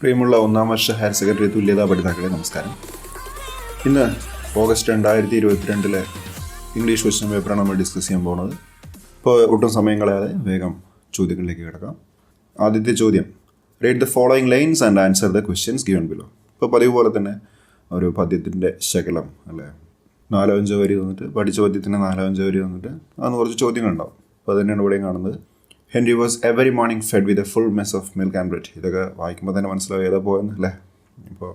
പ്രിയമുള്ള ഒന്നാം വർഷ higher secondary തുല്യതാ പഠിതാക്കളെ നമസ്കാരം. ഇന്ന് ഓഗസ്റ്റ് 2022 ഇംഗ്ലീഷ് ക്വസ്റ്റ്യൻ പേപ്പറാണ് നമ്മൾ ഡിസ്കസ് ചെയ്യാൻ പോകുന്നത്. ഇപ്പോൾ ഒട്ടും സമയം കളയാതെ വേഗം ചോദ്യങ്ങളിലേക്ക് കിടക്കാം. ആദ്യത്തെ ചോദ്യം, read the following lines and answer the questions given below. ഇപ്പോൾ പതിവ് പോലെ തന്നെ ഒരു പദ്യത്തിൻ്റെ ശകലം അല്ലേ, 4-5 വരി തന്നിട്ട്, പഠിച്ച പദ്യത്തിന് 4-5 വരി തന്നിട്ട് അന്ന് കുറച്ച് ചോദ്യങ്ങളുണ്ടാവും. അപ്പോൾ അത് തന്നെയാണ് ഇവിടെയും കാണുന്നത്. Henry was every morning fed with a full mess of milk and bread. ഇതൊക്കെ വായിക്കുമ്പോൾ തന്നെ മനസ്സിലാവും ഏതാ പോയെന്ന് അല്ലേ. ഇപ്പോൾ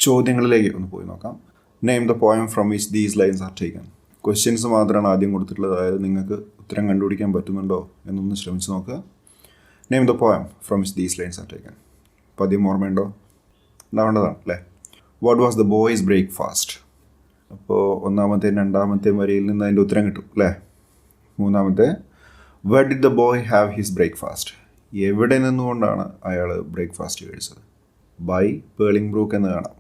ചോദ്യങ്ങളിലേക്ക് ഒന്ന് പോയി നോക്കാം. Name the poem from which these lines are taken. Questions മാത്രമാണ് ആദ്യം കൊടുത്തിട്ടുള്ളത്, അതായത് നിങ്ങൾക്ക് ഉത്തരം കണ്ടുപിടിക്കാൻ പറ്റുന്നുണ്ടോ എന്നൊന്ന് ശ്രമിച്ച് നോക്കുക. Name the poem from which these lines are taken. പദ്യം ഓർമ്മയുണ്ടോ? ഉണ്ടാവേണ്ടതാണ് അല്ലേ. What was the boy's breakfast. അപ്പോൾ ഒന്നാമത്തെയും രണ്ടാമത്തെയും വരിയിൽ നിന്ന് അതിൻ്റെ ഉത്തരം കിട്ടും അല്ലേ. മൂന്നാമത്തെ, where did the boy have his breakfast. എവിടെ നിന്നുകൊണ്ടാണ് അയാൾ ബ്രേക്ക്ഫാസ്റ്റ് കഴിച്ചത്? ബൈ പേളിംഗ് ബ്രൂക്ക് എന്ന് കാണാം.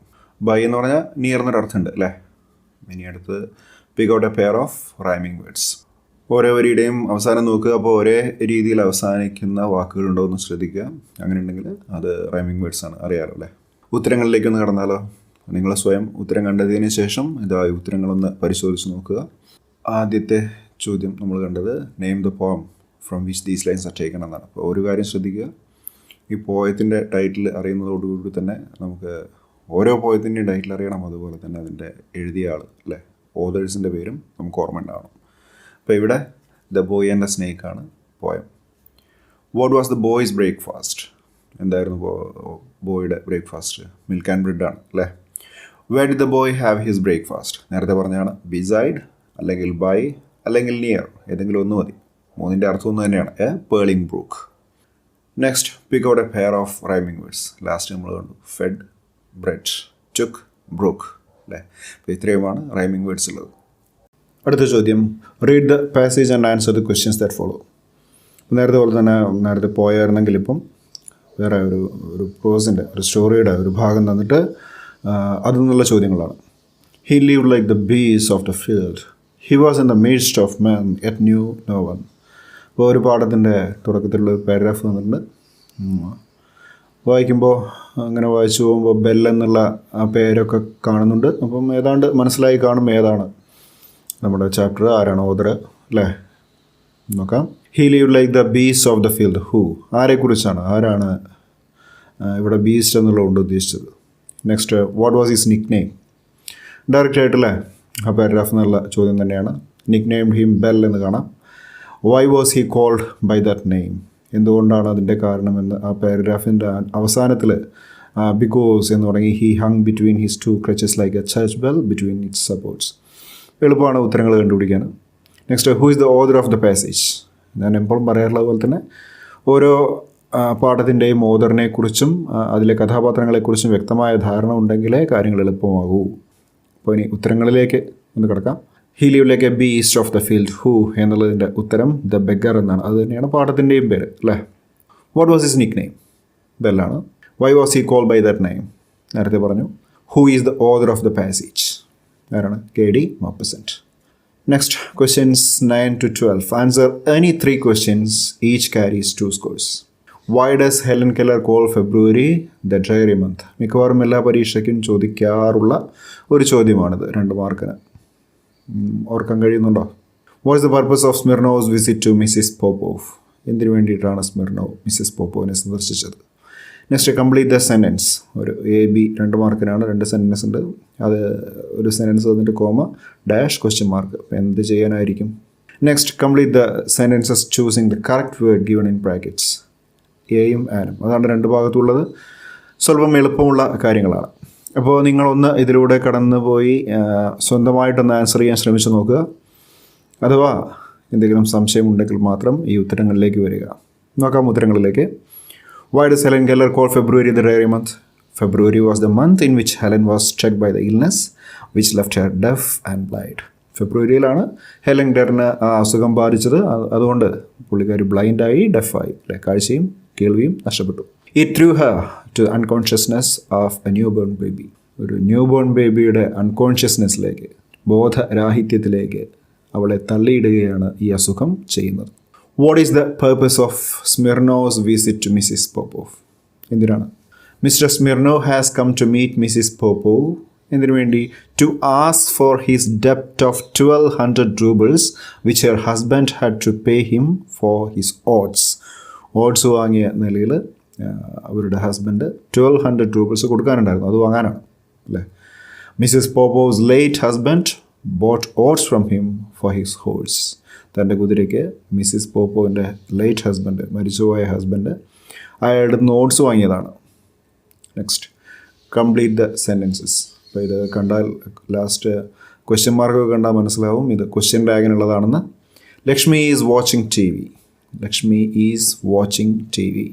ബൈ എന്ന് പറഞ്ഞാൽ നിയർ എന്നൊരു അർത്ഥമുണ്ട് അല്ലേ. ഇനി അടുത്ത് പിക്ക് out a pair of rhyming words. ഓരോ വരിയുടെയും അവസാനം നോക്കുക. അപ്പോൾ ഒരേ രീതിയിൽ അവസാനിക്കുന്ന വാക്കുകളുണ്ടോ എന്ന് ശ്രദ്ധിക്കുക. അങ്ങനെ ഉണ്ടെങ്കിൽ അത് റൈമിംഗ് വേർഡ്സ് ആണ്, അറിയാമല്ലോ അല്ലേ. ഉത്തരങ്ങളിലേക്കൊന്ന് കടന്നാലോ. നിങ്ങൾ സ്വയം ഉത്തരം കണ്ടതിന് ശേഷം ഇതായി ഉത്തരങ്ങളൊന്ന് പരിശോധിച്ച് നോക്കുക. ആദ്യത്തെ ചോദ്യം നമ്മൾ കണ്ടത് name the poem from which these lines are taken എന്നാണ്. അപ്പോൾ ഒരു കാര്യം ശ്രദ്ധിക്കുക, ഈ പോയത്തിൻ്റെ ടൈറ്റിൽ അറിയുന്നതോടുകൂടി തന്നെ നമുക്ക് ഓരോ പോയത്തിൻ്റെയും ടൈറ്റിൽ അറിയണം, അതുപോലെ തന്നെ അതിൻ്റെ എഴുതിയ ആൾ അല്ലേ, ഓതേഴ്സിൻ്റെ പേരും നമുക്ക് ഓർമ്മ ഉണ്ടാവണം. അപ്പോൾ ഇവിടെ the boy and the snake ആണ് poem. What was the boy's breakfast. എന്തായിരുന്നു ബോയുടെ ബ്രേക്ക്ഫാസ്റ്റ്? മിൽക്ക് ആൻഡ് ബ്രെഡ് ആണ് അല്ലേ. Where did the boy have his breakfast. നേരത്തെ പറഞ്ഞാണ് ബിസൈഡ് അല്ലെങ്കിൽ ബൈ അല്ലെങ്കിൽ നിയർ, ഏതെങ്കിലും ഒന്ന് മതി. മൂന്നിൻ്റെ അർത്ഥം ഒന്ന് തന്നെയാണ്, a purling brook. Next, pick out a pair of rhyming words. Last നമ്മൾ കണ്ടു ഫെഡ്, ബ്രെഡ്, ടുക്ക്, ബ്രൂക്ക് അല്ലേ. അപ്പോൾ ഇത്രയുമാണ് റൈമിംഗ് വേർഡ്സ് ഉള്ളത്. അടുത്ത ചോദ്യം, read the passage and answer the questions that follow. നേരത്തെ പോലെ തന്നെ നേരത്തെ പോയായിരുന്നെങ്കിൽ ഇപ്പം വേറെ ഒരു പ്രോസിൻ്റെ ഒരു സ്റ്റോറിയുടെ ഒരു ഭാഗം തന്നിട്ട് അതിൽ നിന്നുള്ള ചോദ്യങ്ങളാണ്. He lived like the bees of the field. He was in the midst of man yet knew no one. അപ്പോൾ ഒരു പാഠത്തിൻ്റെ തുടക്കത്തിലുള്ള ഒരു പാരഗ്രാഫ് തന്നിട്ടുണ്ട്. വായിക്കുമ്പോൾ അങ്ങനെ വായിച്ചു പോകുമ്പോൾ ബെൽ എന്നുള്ള ആ പേരൊക്കെ കാണുന്നുണ്ട്. അപ്പം ഏതാണ്ട് മനസ്സിലായി കാണും ഏതാണ് നമ്മുടെ ചാപ്റ്റർ, ആരാണ് ഓതർ അല്ലേ. നോക്കാം. He lived like the beast of the field. Who, ആരെക്കുറിച്ചാണ്, ആരാണ് ഇവിടെ ബീസ്റ്റ് എന്നുള്ളതുകൊണ്ട് ഉദ്ദേശിച്ചത്. Next, what was his nickname. Direct ആയിട്ടല്ലേ ആ പാരഗ്രാഫ് എന്നുള്ള ചോദ്യം തന്നെയാണ്. നിക് നെയിം ഹിം ബെൽ എന്ന് കാണാം. Why was he called by that name. എന്തുകൊണ്ടാണ് അതിൻ്റെ കാരണമെന്ന് ആ പാരഗ്രാഫിൻ്റെ അവസാനത്തിൽ ബിക്കോസ് എന്ന് തുടങ്ങി he hung between his two crutches like a church bell between its supports. എളുപ്പമാണ് ഉത്തരങ്ങൾ കണ്ടുപിടിക്കാൻ. Next, who is the author of the passage. ഞാൻ എപ്പോഴും പറയാറുള്ളത് പോലെ തന്നെ ഓരോ പാഠത്തിൻ്റെയും ഓതറിനെക്കുറിച്ചും അതിലെ കഥാപാത്രങ്ങളെക്കുറിച്ചും വ്യക്തമായ ധാരണ ഉണ്ടെങ്കിലേ കാര്യങ്ങൾ എളുപ്പമാകൂ. അപ്പോൾ ഇനി ഉത്തരങ്ങളിലേക്ക് ഒന്ന് കിടക്കാം. He leave like A beast of the field. Who എന്നുള്ളതിൻ്റെ ഉത്തരം ദ ബെഗർ എന്നാണ്. അത് തന്നെയാണ് പാഠത്തിൻ്റെയും പേര് അല്ലേ. What was his nickname. ബെല്ലാണ്. Why was he called by that name. നേരത്തെ പറഞ്ഞു. Who is the author of the passage. ആരാണ്? KD Maupassant. Next, questions 9 to 12. Answer any 3 questions. Each carries 2 scores. Why does Helen Keller call February the diary month? മിക്കവാറും എല്ലാ പരീക്ഷയ്ക്കും ചോദിക്കാറുള്ള ഒരു ചോദ്യമാണിത്, 2 മാർക്കിന്. ഓർക്കാൻ കഴിയുന്നുണ്ടോ? What is the purpose of Smirnov's visit to Mrs Popov. എന്തിനു വേണ്ടിയിട്ടാണ് Smirnov Mrs പോപ്പോവിനെ സന്ദർശിച്ചത്. Next, complete the sentence. ഒരു AB 2 മാർക്കിനാണ്, 2 സെൻറ്റൻസ് ഉണ്ട്. അത് ഒരു സെൻറ്റൻസ് വന്നിട്ട് കോമ ഡാഷ് ക്വസ്റ്റ്യൻ മാർക്ക്. അപ്പോൾ എന്ത് ചെയ്യാനായിരിക്കും. Next, complete the sentences choosing the correct word given in brackets. എയും ആനും, അതാണ് 2 ഭാഗത്തുള്ളത്. സ്വല്പം എളുപ്പമുള്ള കാര്യങ്ങളാണ്. അപ്പോൾ നിങ്ങളൊന്ന് ഇതിലൂടെ കടന്നു പോയി സ്വന്തമായിട്ടൊന്ന് ആൻസർ ചെയ്യാൻ ശ്രമിച്ചു നോക്കുക. അഥവാ എന്തെങ്കിലും സംശയം ഉണ്ടെങ്കിൽ മാത്രം ഈ ഉത്തരങ്ങളിലേക്ക് വരിക. നോക്കാം ഉത്തരങ്ങളിലേക്ക്. Why does Helen Keller call February the diary month? February was the month in which Helen was struck by the illness which left her deaf and blind. ഫെബ്രുവരിയിലാണ് ഹെലൻ കെല്ലറിന് ആ അസുഖം ബാധിച്ചത്. അതുകൊണ്ട് പുള്ളിക്കാരി ബ്ലൈൻഡായി, ഡെഫായി അല്ലെ, കാഴ്ചയും കേൾവിയും നഷ്ടപ്പെട്ടു. It threw her to unconsciousness of a newborn baby. ഒരു ന്യൂബോൺ ബേബിയുടെ അൺകോൺഷ്യസ്നെസ്സിലേക്ക്, ബോധരാഹിത്യത്തിലേക്ക് അവളെ തള്ളിയിടുകയാണ് ഈ അസുഖം ചെയ്യുന്നത്. What is the purpose of Smirnov's visit to Mrs Popov. എന്തിനാണ് Mr. Smirnov has come to meet Mrs. Popov. എന്തിനു വേണ്ടി? To ask for his debt of 1200 rubles which her husband had to pay him for his oats. Oats വാങ്ങിയ നിലയിൽ അവരുടെ husband 1200 രൂപീസ് കൊടുക്കാനുണ്ടായിരുന്നു, അത് വാങ്ങാനാണ് അല്ലേ. Mrs Popov's late husband bought oats from him for his horse. തൻ്റെ കുതിരയ്ക്ക് മിസ്സിസ് പോപ്പോവിൻ്റെ late husband, മരിച്ചുപോയ ഹസ്ബൻഡ്, അയാളുടെ നിന്ന് ഓട്സ് വാങ്ങിയതാണ്. Next, complete the sentences. അപ്പോൾ ഇത് കണ്ടാൽ ലാസ്റ്റ് ക്വസ്റ്റ്യൻ മാർക്കൊക്കെ കണ്ടാൽ മനസ്സിലാവും ഇത് ക്വസ്റ്റ്യൻ ടാഗിനുള്ളതാണെന്ന്. Lakshmi is watching T V. Lakshmi is watching T V.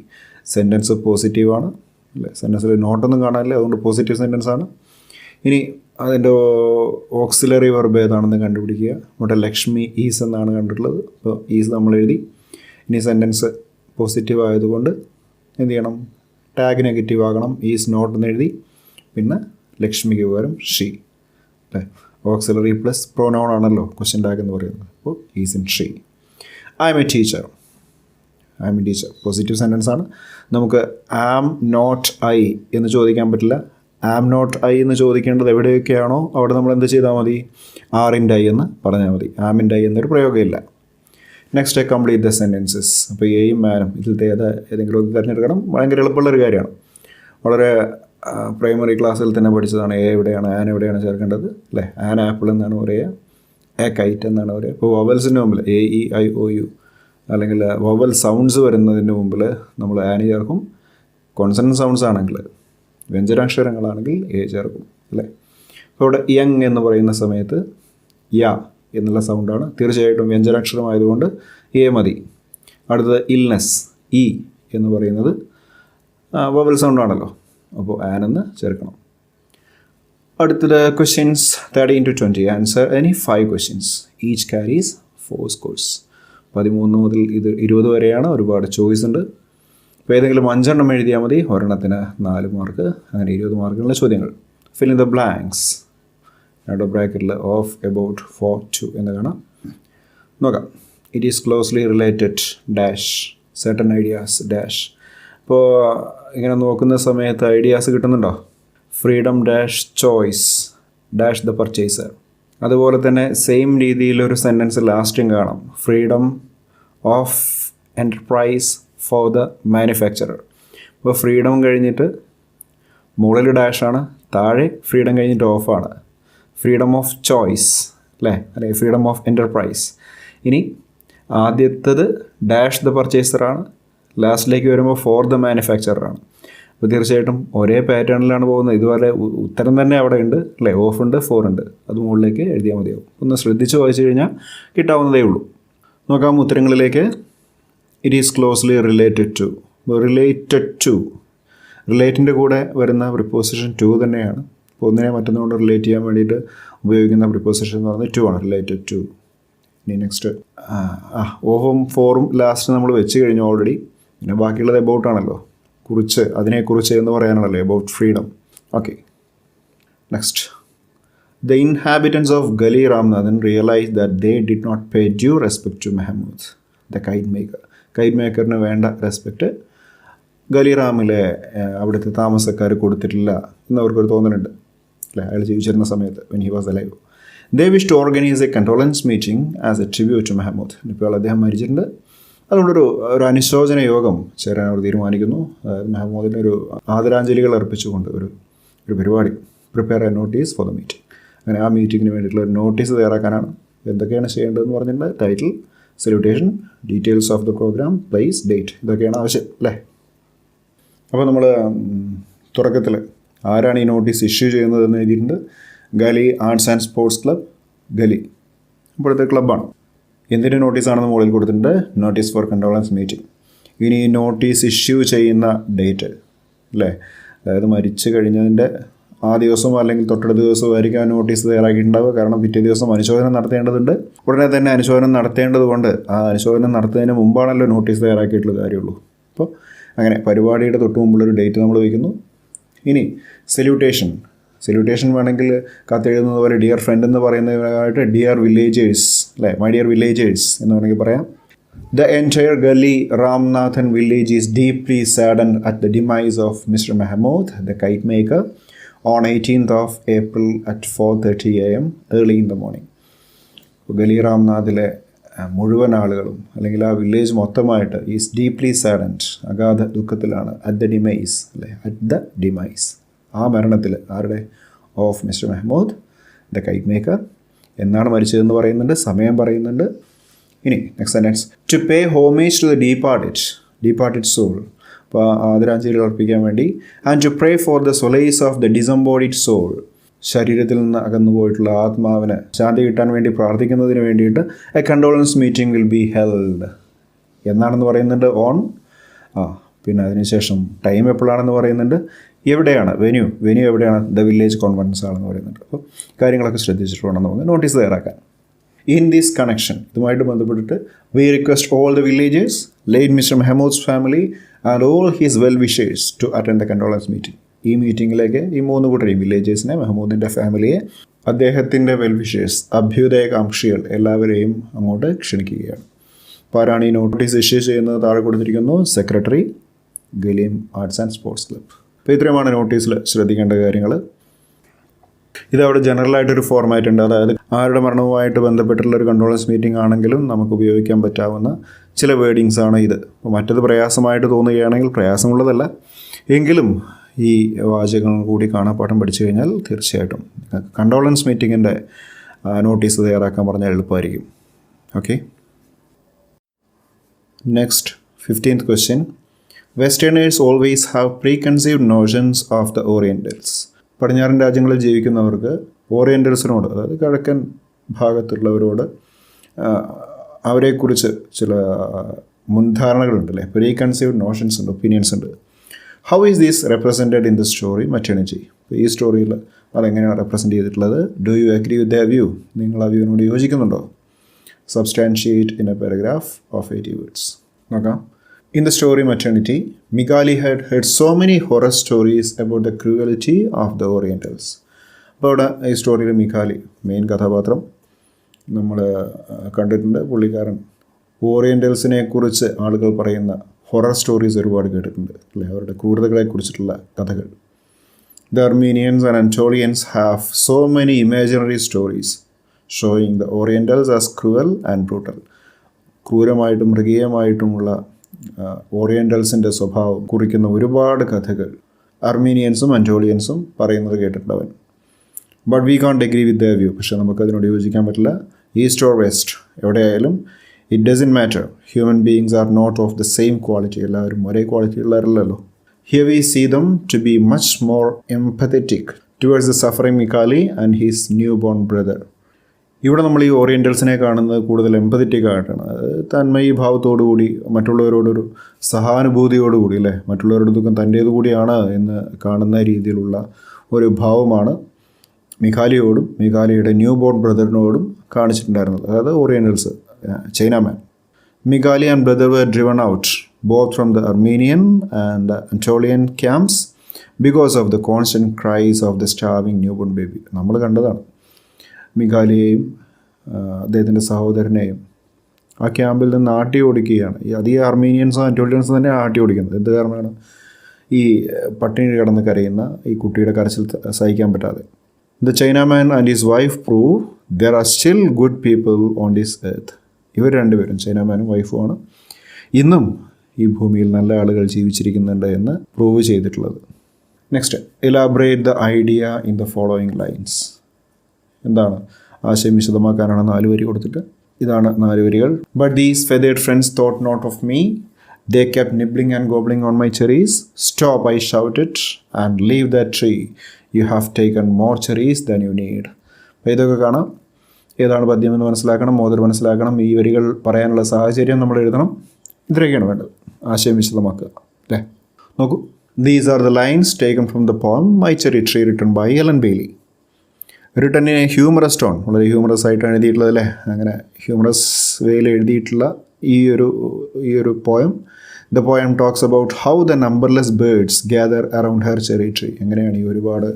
Sentence പോസിറ്റീവാണ് അല്ലേ, സെൻറ്റൻസിൽ നോട്ടൊന്നും കാണാനില്ല, അതുകൊണ്ട് പോസിറ്റീവ് സെൻറ്റൻസ് ആണ്. ഇനി അതിൻ്റെ ഓക്സിലറി വെർബ് ഏതാണെന്ന് കണ്ടുപിടിക്കുക. ഇവിടെ ലക്ഷ്മി ഈസ് എന്നാണ് കണ്ടിട്ടുള്ളത്, അപ്പോൾ ഈസ് നമ്മൾ എഴുതി. ഇനി സെൻറ്റൻസ് പോസിറ്റീവ് ആയതുകൊണ്ട് എന്ത് ചെയ്യണം? ടാഗ് നെഗറ്റീവ് ആകണം. ഈസ് നോട്ട് എന്ന് എഴുതി, പിന്നെ ലക്ഷ്മിക്ക് പകരം ഷീ അല്ലേ. ഓക്സിലറി പ്ലസ് പ്രൊനൗൺ ആണല്ലോ ക്വസ്റ്റ്യൻ ടാഗ് എന്ന് പറയുന്നത്, അപ്പോൾ is in she. I M A teacher. I M A teacher positive sentence ആണ്. നമുക്ക് ആം നോട്ട് ഐ എന്ന് ചോദിക്കാൻ പറ്റില്ല. ആം നോട്ട് ഐ എന്ന് ചോദിക്കേണ്ടത് എവിടെയൊക്കെയാണോ അവിടെ നമ്മൾ എന്ത് ചെയ്താൽ മതി? ആർ ഇൻ ഐ എന്ന് പറഞ്ഞാൽ മതി. ആം ഇൻ ഐ എന്നൊരു പ്രയോഗമില്ല. Next, complete the sentences. അപ്പോൾ എയും മാനും ഇതിലത്തെ ഏതെങ്കിലും ഒന്ന് തിരഞ്ഞെടുക്കണം. ഭയങ്കര എളുപ്പമുള്ളൊരു കാര്യമാണ്. വളരെ പ്രൈമറി ക്ലാസ്സിൽ തന്നെ പഠിച്ചതാണ്. എ എവിടെയാണ്, ആൻ എവിടെയാണ് ചേർക്കേണ്ടത് അല്ലേ. ആൻ ആപ്പിൾ എന്നാണ് പറയുക, എ കൈറ്റ് എന്നാണ് പറയുക. ഇപ്പോൾ വവൽസിൻ്റെ മുമ്പിൽ A E I O U അല്ലെങ്കിൽ വവൽ സൗണ്ട്സ് വരുന്നതിൻ്റെ മുമ്പിൽ നമ്മൾ ആന് ചേർക്കും. കോൺസണൻറ്റ് സൗണ്ട്സ് ആണെങ്കിൽ, വ്യഞ്ജനാക്ഷരങ്ങളാണെങ്കിൽ എ ചേർക്കും അല്ലേ. അപ്പോൾ ഇവിടെ യങ് എന്ന് പറയുന്ന സമയത്ത് യ എന്നുള്ള സൗണ്ടാണ്. തീർച്ചയായിട്ടും വ്യഞ്ജനാക്ഷരമായതുകൊണ്ട് എ മതി. അടുത്തത് ഇൽനെസ്, ഇ എന്ന് പറയുന്നത് വവൽ സൗണ്ടാണല്ലോ, അപ്പോൾ ആനെന്ന് ചേർക്കണം. അടുത്തത് questions 30-20. Answer any 5 questions. Each carries 4 scores. 13 മുതൽ 20 വരെയാണ്. ഒരുപാട് ചോയ്സ് ഉണ്ട്. അപ്പോൾ ഏതെങ്കിലും 5 എണ്ണം എഴുതിയാൽ മതി. ഒരെണ്ണത്തിന് 4 മാർക്ക്, അങ്ങനെ 20 മാർക്കുള്ള ചോദ്യങ്ങൾ. Fill in the blanks. ബ്രാക്കറ്റിൽ ഓഫ്, എബൌട്ട്, ഫോർ, ടു എന്ന് കാണാം. നോക്കാം. It is closely related dash certain ideas dash. ഇപ്പോൾ ഇങ്ങനെ നോക്കുന്ന സമയത്ത് ഐഡിയാസ് കിട്ടുന്നുണ്ടോ? Freedom dash choice dash the purchaser. അതുപോലെ തന്നെ സെയിം രീതിയിലൊരു സെൻറ്റൻസ് ലാസ്റ്റും കാണാം. Freedom of enterprise for the manufacturer. അപ്പോൾ ഫ്രീഡം കഴിഞ്ഞിട്ട് മുകളിൽ ഡാഷാണ്, താഴെ ഫ്രീഡം കഴിഞ്ഞിട്ട് ഓഫാണ്. ഫ്രീഡം ഓഫ് ചോയ്സ് അല്ലേ, അല്ലെങ്കിൽ ഫ്രീഡം ഓഫ് എൻ്റർപ്രൈസ്. ഇനി ആദ്യത്തത് ഡാഷ് ദ പർച്ചേസറാണ്, ലാസ്റ്റിലേക്ക് വരുമ്പോൾ ഫോർ ദ മാനുഫാക്ചറാണ്. അപ്പോൾ തീർച്ചയായിട്ടും ഒരേ പാറ്റേണിലാണ് പോകുന്നത്. ഇതുപോലെ ഉത്തരം തന്നെ അവിടെ ഉണ്ട് അല്ലേ, ഓഫ് ഉണ്ട്, ഫോർ ഉണ്ട്. അത് മുകളിലേക്ക് എഴുതിയാൽ മതിയാവും. ഒന്ന് ശ്രദ്ധിച്ച് വായിച്ചു കഴിഞ്ഞാൽ കിട്ടാവുന്നതേ ഉള്ളൂ. നോക്കാം ഉത്തരങ്ങളിലേക്ക്. It is closely related to. Related to, റിലേറ്റിൻ്റെ കൂടെ വരുന്ന പ്രിപ്പോസിഷൻ ടു തന്നെയാണ്. അപ്പോൾ ഒന്നിനെ മറ്റൊന്നുകൊണ്ട് റിലേറ്റ് ചെയ്യാൻ വേണ്ടിയിട്ട് ഉപയോഗിക്കുന്ന പ്രിപ്പോസിഷൻ എന്ന് പറയുന്നത് ടു ആണ്, റിലേറ്റഡ് ടു. ഇനി നെക്സ്റ്റ് ഓഫും ഫോറും ലാസ്റ്റ് നമ്മൾ വെച്ച് കഴിഞ്ഞു ഓൾറെഡി. പിന്നെ ബാക്കിയുള്ളത് എബൌട്ട് ആണല്ലോ, കുറിച്ച്, അതിനെക്കുറിച്ച് എന്ന് പറയാനാണല്ലോ about freedom. Okay, next. The inhabitants of Gali Ramnathan realise that they did not pay due respect to Mehmood the kite maker. Kite മേക്കറിന് വേണ്ട റെസ്പെക്റ്റ് ഗലിറാമിലെ അവിടുത്തെ താമസക്കാർ കൊടുത്തിട്ടില്ല എന്നവർക്കൊരു തോന്നലുണ്ട് അല്ലേ, അയാൾ ജീവിച്ചിരുന്ന സമയത്ത്, when he was alive. They wish to organise a condolence meeting as a tribute to Mehmood. ഇപ്പോൾ അദ്ദേഹം മരിച്ചിട്ടുണ്ട്, അതുകൊണ്ടൊരു അനുശോചന യോഗം ചേരാൻ അവർ തീരുമാനിക്കുന്നു. മെഹമ്മൂദിന് ഒരു ആദരാഞ്ജലികൾ അർപ്പിച്ചുകൊണ്ട് ഒരു പരിപാടി, prepare A notice for the meeting. അങ്ങനെ ആ മീറ്റിങ്ങിന് വേണ്ടിയിട്ടുള്ള ഒരു നോട്ടീസ് തയ്യാറാക്കാനാണ്. എന്തൊക്കെയാണ് ചെയ്യേണ്ടതെന്ന് പറഞ്ഞിട്ടുണ്ട്. Title, salutation, details of the programme, place, date, ഇതൊക്കെയാണ് ആവശ്യം അല്ലേ. അപ്പോൾ നമ്മൾ തുടക്കത്തിൽ ആരാണ് ഈ നോട്ടീസ് ഇഷ്യൂ ചെയ്യുന്നതെന്ന് എഴുതിയിട്ടുണ്ട്. ഗലി ആർട്സ് ആൻഡ് സ്പോർട്സ് ക്ലബ്, ഗലി ഇപ്പോഴത്തെ ക്ലബ്ബാണ്. എന്തിൻ്റെ നോട്ടീസാണെന്ന് മുകളിൽ കൊടുത്തിട്ടുണ്ട്, നോട്ടീസ് ഫോർ കണ്ടോളൻസ് മീറ്റിംഗ്. ഇനി നോട്ടീസ് ഇഷ്യൂ ചെയ്യുന്ന ഡേറ്റ് അല്ലേ, അതായത് മരിച്ചു കഴിഞ്ഞതിൻ്റെ ആ ദിവസമോ അല്ലെങ്കിൽ തൊട്ടടുത്ത ദിവസമോ ആയിരിക്കും ആ നോട്ടീസ് തയ്യാറാക്കിയിട്ടുണ്ടാവുക. കാരണം പിറ്റേ ദിവസം അനുശോചനം നടത്തേണ്ടതുണ്ട്. ഉടനെ തന്നെ അനുശോചനം നടത്തേണ്ടത് കൊണ്ട് ആ അനുശോചനം നടത്തുന്നതിന് മുമ്പാണല്ലോ നോട്ടീസ് തയ്യാറാക്കിയിട്ടുള്ള കാര്യമുള്ളൂ. അപ്പോൾ അങ്ങനെ പരിപാടിയുടെ തൊട്ട് മുമ്പുള്ളൊരു ഡേറ്റ് നമ്മൾ വയ്ക്കുന്നു. ഇനി സല്യൂട്ടേഷൻ. സല്യൂട്ടേഷൻ വേണമെങ്കിൽ കത്തെഴുതുന്നത് പോലെ ഡിയർ ഫ്രണ്ട് എന്ന് പറയുന്നതിനായിട്ട് ഡിയർ വില്ലേജേഴ്സ് അല്ലേ, മൈ ഡിയർ വില്ലേജേഴ്സ് എന്ന് വേണമെങ്കിൽ പറയാം. The entire Gully Ramnathan village is deeply saddened at the demise of Mr. Mahmood, the kite maker, on 18th of April at 4:30 a.m. early in the morning. ഗലി രാംനാഥിലെ മുഴുവൻ ആളുകളും അല്ലെങ്കിൽ ആ village മൊത്തമായിട്ട് is deeply saddened, അഗാധ ദുഃഖത്തിലാണ്. At the demise അല്ലേ, at the demise, ആ മരണത്തിൽ ആരുടെ? Of Mr Mehmood the kite maker. എന്നാണ് മരിച്ചതെന്ന് പറയുന്നുണ്ട്, സമയം പറയുന്നുണ്ട്. ഇനി next sentence, to pay homage to the departed soul, അപ്പോൾ ആദരാഞ്ജലികൾ അർപ്പിക്കാൻ വേണ്ടി. And to pray for the solace of the disembodied soul, ശരീരത്തിൽ നിന്ന് അകന്നു പോയിട്ടുള്ള ആത്മാവിന് ശാന്തി കിട്ടാൻ വേണ്ടി പ്രാർത്ഥിക്കുന്നതിന് വേണ്ടിയിട്ട് A condolence meeting will be held എന്നാണെന്ന് പറയുന്നുണ്ട്. ഓൺ പിന്നെ അതിനുശേഷം ടൈം എപ്പോഴാണെന്ന് പറയുന്നുണ്ട്. എവിടെയാണ്? വെന്യൂ എവിടെയാണ്? ദ വില്ലേജ് കോൺഫറൻസ് ആണെന്ന് പറയുന്നുണ്ട്. അപ്പോൾ കാര്യങ്ങളൊക്കെ ശ്രദ്ധിച്ചിട്ട് വേണം നമുക്ക് നോട്ടീസ് തയ്യാറാക്കാൻ. ഇൻ ദിസ് കണക്ഷൻ, ഇതുമായിട്ട് ബന്ധപ്പെട്ടിട്ട്, we request all the villagers, late Mr Mehmood's family and all his well wishers to attend the condolence meeting. ഈ മീറ്റിങ്ങിലേക്ക് ഈ 3 കൂട്ടരെയും, വില്ലേജേഴ്സിനെ, മെഹമൂദിൻ്റെ ഫാമിലിയെ, അദ്ദേഹത്തിൻ്റെ വെൽ വിഷേഴ്സ്, അഭ്യുദയകാംക്ഷികൾ എല്ലാവരെയും അങ്ങോട്ട് ക്ഷണിക്കുകയാണ്. അപ്പോൾ ആരാണ് ഈ നോട്ടീസ് ഇഷ്യൂ ചെയ്യുന്നത്? താഴെ കൊടുത്തിരിക്കുന്നു, സെക്രട്ടറി, ഗലീം ആർട്സ് ആൻഡ് സ്പോർട്സ് ക്ലബ്ബ്. അപ്പോൾ ഇത്രയുമാണ് നോട്ടീസിൽ ശ്രദ്ധിക്കേണ്ട കാര്യങ്ങൾ. ഇതവിടെ ജനറലായിട്ടൊരു ഫോർമാറ്റ് ഉണ്ട്. അതായത് ആരുടെ മരണവുമായിട്ട് ബന്ധപ്പെട്ടുള്ള ഒരു കണ്ടോളൻസ് മീറ്റിംഗ് ആണെങ്കിലും നമുക്ക് ഉപയോഗിക്കാൻ പറ്റാവുന്ന ചില വേർഡിങ്സ് ആണ് ഇത്. അപ്പോൾ മറ്റത് പ്രയാസമായിട്ട് തോന്നുകയാണെങ്കിൽ, പ്രയാസമുള്ളതല്ല എങ്കിലും ഈ വാചകങ്ങൾ കൂടി കാണാപ്പാഠം പഠിച്ചു കഴിഞ്ഞാൽ തീർച്ചയായിട്ടും കണ്ടോളൻസ് മീറ്റിങ്ങിൻ്റെ നോട്ടീസ് തയ്യാറാക്കാൻ പറഞ്ഞാൽ എളുപ്പമായിരിക്കും. Okay, next 15th question. Westerners always have preconceived notions of the orientals. പടിഞ്ഞാറൻ രാജ്യങ്ങളിൽ ജീവിക്കുന്നവർക്ക് ഓറിയൻറ്റൽസിനോട്, അതായത് കിഴക്കൻ ഭാഗത്തുള്ളവരോട് അവരെക്കുറിച്ച് ചില മുൻധാരണകളുണ്ടല്ലേ, പ്രീകൺസീവ്ഡ് നോഷൻസ് ഉണ്ട്, ഒപ്പീനിയൻസ് ഉണ്ട്. How is these represented in the story maternity? ഈ സ്റ്റോറിയിൽ അതെങ്ങനെയാണ് റെപ്രസെൻറ്റ് ചെയ്തിട്ടുള്ളത്? Do you agree with the view? നിങ്ങൾ ആ വ്യൂവിനോട് യോജിക്കുന്നുണ്ടോ? Substantiate in a paragraph of 80 words. നോക്കാം. In the story Maternity, Migali had heard so many horror stories about the cruelty of the Orientals. അപ്പോൾ അവിടെ ഈ സ്റ്റോറിയിൽ മിഖാലി, മെയിൻ കഥാപാത്രം, നമ്മൾ കണ്ടിട്ടുണ്ട്. പുള്ളിക്കാരൻ ഓറിയൻറ്റൽസിനെ കുറിച്ച് ആളുകൾ പറയുന്ന ഹൊറർ സ്റ്റോറീസ് ഒരുപാട് കേട്ടിട്ടുണ്ട് അല്ലേ, അവരുടെ ക്രൂരതകളെ കുറിച്ചിട്ടുള്ള കഥകൾ. The Armenians and Anatolians have so many imaginary stories showing the Orientals as cruel and brutal. ക്രൂരമായിട്ടും മൃഗീയമായിട്ടുമുള്ള ഓറിയൻറ്റൽസിൻ്റെ സ്വഭാവം കുറിക്കുന്ന ഒരുപാട് കഥകൾ അർമീനിയൻസും അന്റോളിയൻസും പറയുന്നത് കേട്ടിട്ടുണ്ടവൻ. But we can't agree with the view. പക്ഷേ നമുക്കതിനോട് യോജിക്കാൻ പറ്റില്ല. ഈസ്റ്റ് ഓർ വെസ്റ്റ് എവിടെയായാലും it doesn't matter. Human beings are not of the same quality. എല്ലാവരും ഒരേ ക്വാളിറ്റി ഉള്ളവരല്ലല്ലോ. Here we see them to be much more empathetic towards the suffering Mikhali and his new born brother. ഇവിടെ നമ്മൾ ഈ ഓറിയൻറ്റൽസിനെ കാണുന്നത് കൂടുതൽ empathetic ആയിട്ടാണ്. തന്മയി ഭാവത്തോടുകൂടി, മറ്റുള്ളവരോടൊരു സഹാനുഭൂതിയോടുകൂടി അല്ലേ, മറ്റുള്ളവരുടെ ദുഃഖം തൻ്റേതു കൂടിയാണ് എന്ന് കാണുന്ന രീതിയിലുള്ള ഒരു ഭാവമാണ് മിഖാലിയോടും മിഖാലിയുടെ ന്യൂ ബോൺ ബ്രദറിനോടും കാണിച്ചിട്ടുണ്ടായിരുന്നത്. അതായത് ഓറിയൻറ്റൽസ്, Chinaman. Mikhali and brother were driven out both from the Armenian and the Anatolian camps because of the constant cries of the starving newborn baby. നമ്മൾ കണ്ടതാണ്. മിഖാലിയെയും അദ്ദേഹത്തിൻ്റെ സഹോദരനെയും ആ ക്യാമ്പിൽ നിന്ന് ആട്ടി ഓടിക്കുകയാണ്. അത് ഈ അർമീനിയൻസും അന്റോളിയൻസും തന്നെ ആട്ടി ഓടിക്കുന്നത്. എന്ത് കാരണമാണ്? ഈ പട്ടിണി കിടന്ന് കരയുന്ന ഈ കുട്ടിയുടെ കരച്ചിൽ സഹിക്കാൻ പറ്റാതെ. The Chinaman and his wife prove there are still good people on this earth. ഇവർ രണ്ടുപേരും, ചൈനാമാനും വൈഫുമാണ്, ഇന്നും ഈ ഭൂമിയിൽ നല്ല ആളുകൾ ജീവിച്ചിരിക്കുന്നുണ്ട് എന്ന് പ്രൂവ് ചെയ്തിട്ടുള്ളത്. Next, elaborate the idea in the following lines. എന്താണ് ആശയം വിശദമാക്കാനാണ് 4 വരി കൊടുത്തിട്ട്. ഇതാണ് 4 വരികൾ. But these feathered friends thought not of me. They kept nibbling and gobbling on my cherries. Stop, I shouted, and leave that tree. You have taken more cherries than you need. അപ്പോൾ ഇതൊക്കെ കാണാം. ഏതാണ് പദ്യം എന്ന് മനസ്സിലാക്കണം, മോദർ മനസ്സിലാക്കണം. ഈ വരികൾ പറയാനുള്ള സാഹചര്യം നമ്മൾ എഴുതണം. ഇത്രയൊക്കെയാണ് വേണ്ടത്. ആശയം വിശദമാക്കുക അല്ലേ. നോക്കൂ. These are the lines taken from the poem my cherry tree, written by Ellen Bailey. Written in a humorous tone, വളരെ ഹ്യൂമറസ് ആയിട്ടാണ് എഴുതിയിട്ടുള്ളത് അല്ലേ. അങ്ങനെ ഹ്യൂമറസ് വേയിൽ എഴുതിയിട്ടുള്ള ഈ ഒരു poem. The poem talks about how the numberless birds gather around her cherry tree. എങ്ങനെയാണ് ഈ ഒരുപാട്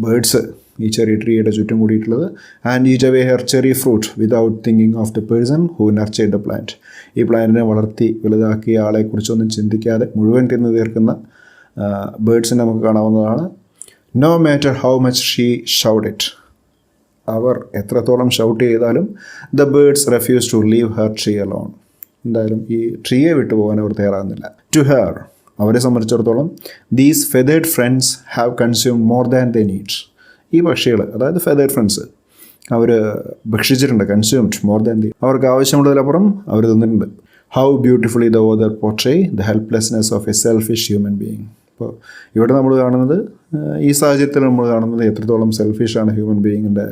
ബേർഡ്സ് ഈ ചെറി ട്രീയുടെ ചുറ്റും കൂടിയിട്ടുള്ളത്. And eat away her cherry fruit without thinking of the person who nurtured the plant. ഈ പ്ലാന്റിനെ വളർത്തി വലുതാക്കിയ ആളെക്കുറിച്ചൊന്നും ചിന്തിക്കാതെ മുഴുവൻ തിന്ന് തീർക്കുന്ന ബേഡ്സിനെ നമുക്ക് കാണാവുന്നതാണ്. No matter how much she shout it. അവർ എത്രത്തോളം ഷൗട്ട് ചെയ്താലും the birds refuse to leave her tree alone. എന്തായാലും ഈ ട്രീയെ വിട്ടു പോകാൻ അവർ തയ്യാറാകുന്നില്ല. ടു ഹെർ, അവരെ സംബന്ധിച്ചിടത്തോളം, these feathered friends have consume more than they need. ഈ പക്ഷികൾ, അതായത് ഫെതേർഡ് ഫ്രണ്ട്സ്, അവർ ഭക്ഷിച്ചിട്ടുണ്ട്, കൺസ്യൂംഡ് മോർ ദാൻ ദി, അവർക്ക് ആവശ്യമുള്ളതിലപ്പുറം അവർ തിന്നിട്ടുണ്ട്. How beautifully the author portray the helplessness of a selfish human being. അപ്പോൾ ഇവിടെ നമ്മൾ കാണുന്നത്, ഈ സാഹചര്യത്തിൽ നമ്മൾ കാണുന്നത് എത്രത്തോളം സെൽഫിഷാണ് ഹ്യൂമൻ ബീയിങ്ങിൻ്റെ,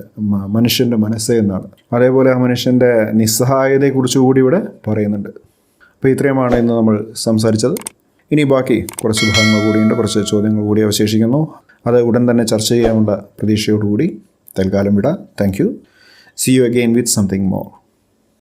മനുഷ്യൻ്റെ മനസ്സ് എന്നാണ്. അതേപോലെ ആ മനുഷ്യൻ്റെ നിസ്സഹായതയെക്കുറിച്ച് കൂടി ഇവിടെ പറയുന്നുണ്ട്. അപ്പോൾ ഇത്രയുമാണ് ഇന്ന് നമ്മൾ സംസാരിച്ചത്. ഇനി ബാക്കി കുറച്ച് ഭാഗങ്ങൾ കൂടിയുണ്ട്, കുറച്ച് ചോദ്യങ്ങൾ കൂടി അവശേഷിക്കുന്നു. അത് ഉടൻ തന്നെ ചർച്ച ചെയ്യാനുള്ള പ്രതീക്ഷയോടുകൂടി തൽക്കാലം വിടാം. Thank you. See you again with something more.